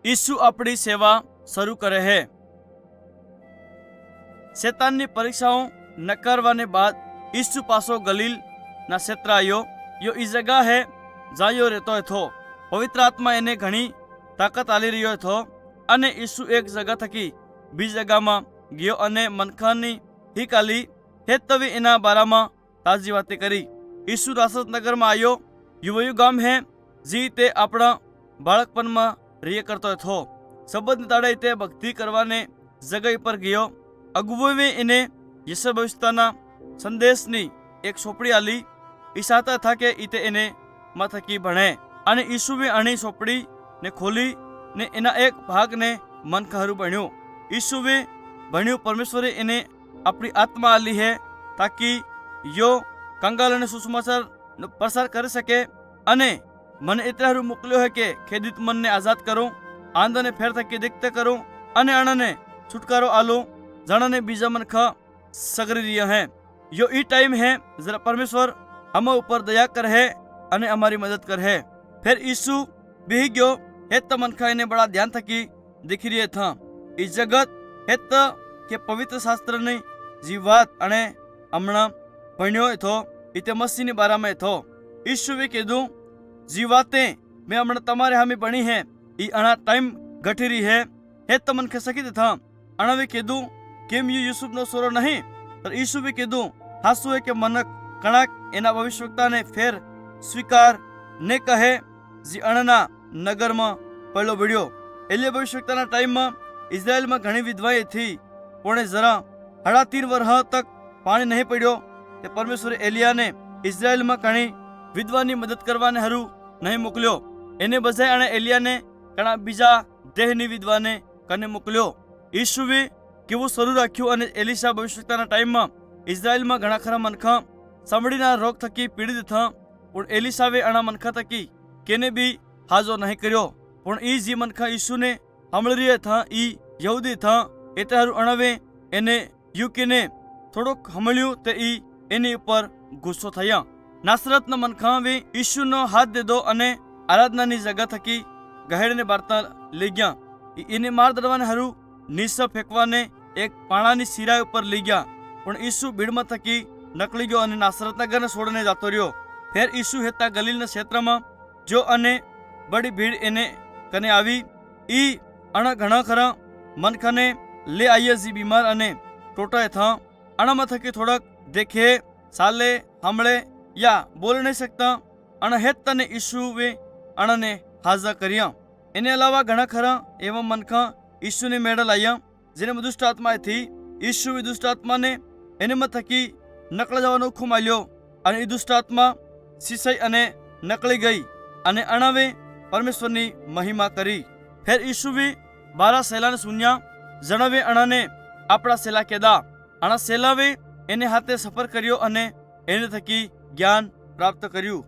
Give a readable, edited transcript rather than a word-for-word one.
यीशु अपनी सेवा शुरू करे है। शैतान की परीक्षाओं नकारवाने बाद यीशु पासो गलील ना क्षेत्र आयो। यो ई जगह है जहाँ यो रहतो थो। पवित्र आत्मा एने घणी ताकत आली रह्यो थो अने यीशु एक जगह थकी बीज जगह में गयो अने मनखानी हीक आली हेतवी एना बारा में ताजी बातें करी। यीशु नासरत नगर में आयो। युवयु गाम है जी ते अपना बाळकपन में रिय करतो थो। सबद ताड़े ते भक्ति करवाने जगह पर गयो। अगुवे इने यीशु भविष्यना संदेश नी एक सोपड़ी आली। ईसाता था के इते इने मथकी भणे अने यीशु भी अणी सोपड़ी ने खोली ने एना एक भाग ने मन खहरू बन्यो। यीशु भी भण्यो परमेश्वरे इने अपनी आत्मा आली है ताकि यो कंगाल ने सुसमाचार प्रसार कर सके अने मन इतने हरू मोकल्यो है के खेदित मन ने आजाद करो, आंधा ने फेर थकी देखते करो अने अणा ने छुटकारो आलो, जणा ने बीजा मनखा सगरी रिया है। यो ई टाइम है जरा परमेश्वर हम ऊपर दया कर है अने हमारी मदद कर है। फिर यीशु बिही गयो। हेत मनखा इने बड़ा ध्यान थकी दिख रही था। इस जगत हेत के पवित्र शास्त्र ने जीवात अने हमणा भण्यो थो इते मसीह ने बारा में थो। यीशु भी कीधु जीवाते मैं हमणा तमारे हामी बनी है ई अणा टाइम घटी रही है। हेत मनखे सकी था अणा भी कीधु केम यू यूसुफ नो सोरो नहीं। पर यीशु भी कीधु हासु है के मनक कणक एना भविष्यवक्ता ने फेर स्वीकार ने कहे जी अणना नगर में पहलो बढ़ियो। एलिया भविष्यवक्ता टाइम में इजराइल में घणी विधवाएं थी पण जरा 3.5 वर्ष तक पानी नहीं पड़ो। परमेश्वर एलिया ने इजराइल में घणी विधवा की मदद करवाने हरू नहीं मोकल्यो। एने बजाय अणे एलिया ने घणा बीजा देहनी विधवा ने कने मोकल्यो। यीशु भी केवुं शरू राख्यु अने एलिशा भविष्यवक्ता टाइम में इजराइल में घणा खरा मनखा चामड़ीना रोग थकी पीड़ित था पण एलिशावे अणा मनखा थकी केने भी हाजो नहीं कर्यो। पण ई जी मनखा यीशु ने सांभळी था ई यहूदी था एते हारू अणवे एने यूके ने थोड़ोक हमळ्यु ते ई एनी ऊपर गुस्सो थया। नासरत न मनखा वे यीशु नो हाथ दे दो अने आराधना नी जगह थकी गहेड़ ने बारता ले गया। इने मार दड़वाने हारू नीस फेंकवाने एक पाणानी सिरा ऊपर ले गया पण यीशु भीड़ में थकी नकली गयो अने नासरत नगर ने छोड़ने जातो रह्यो। फिर यीशु हेता गलील न क्षेत्र में जो अने बड़ी भीड़ एने कने आवी। ई अणा घणा खरा मनखा ने ले आइए जी बीमार अने टोटा था। अणा में थकी थोड़क देखे साले हमले या बोल नहीं सकता अण हेता ने यीशु वे अण ने हाजा करिया। एने अलावा घणा खरा एवं मनखा यीशु ने मेडल आया जेने दुष्ट आत्मा थी। यीशु वे दुष्ट आत्मा ने एने में थकी नकल जवानो हुकुम आल्यो अने दुष्ट आत्मा सीसाई अने नकली गई अने अणावे परमेश्वर नी महिमा करी। फिर यीशु भी 12 सेला ने सुन्या जणावे अणा ने आपड़ा सेला केदा। अणा सेलावे एने हाथे सफर कर्यो अने एने थकी ज्ञान प्राप्त कर्यु।